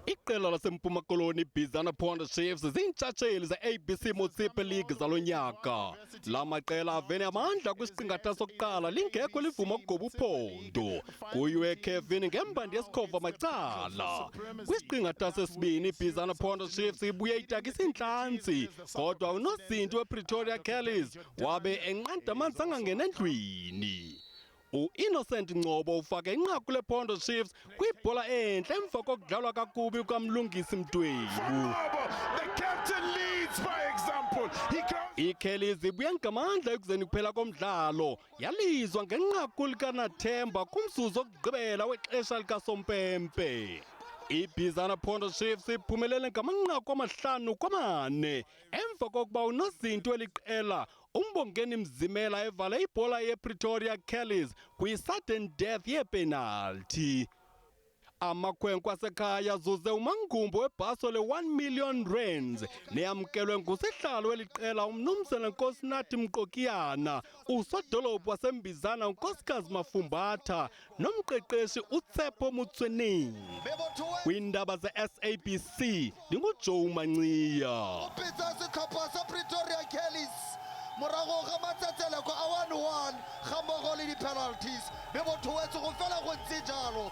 Iqela laseMpuma Koloni iBizana Pondo Chiefs ziintshatsheli zeABC Motsepe League zalonyaka. La maqela avene amandla kwisiqingatha sokuqala lingekho livuma ukugoba uphondo. Kuyiwe Kevin ngembandi yesikhova macala. Kwisiqingatha sesibini iBizana Pondo Chiefs ibuye itakisa intlantsi, kodwa unozinti wePretoria Callies wabe enqanda amanzi angangena endlwini. U-Innocent Ngcobo ufake inqaku lePondo Chiefs kwibhola entle emva kokudlalwa kakubi kukamlungisi Mdwebu. iCallies ibuye ngamandla ekuzeni kuphela komdlalo, yalizwa ngenqaku likaNathemba kumzuzu wokugqibela wexesha likasompempe. iBizana Pondo Chiefs iphumelele ngamanqaku 5-4 emva kokuba unozinti weliqela umbongeni Mzimela evala ibhola yePretoria Callies kwi-sudden death yepenalthi. Amakhwenkwe asekhaya azuze umangumbo webhaso le-R1 million neyamkelwe ngusihlalo weliqela umnumzana Nkosinathi Mqokiyana, usodolophu waseMbizana unkosikazi Mafumbatha nomqeqeshi uTsepo Motsepe. Kwiindaba zeSABC ndinguJoe Manciya. Pretoria Callies morago ga matsatsela ko a 1-1 ga mmogo le di-penalties be botho wetse go fela go ntse jalo.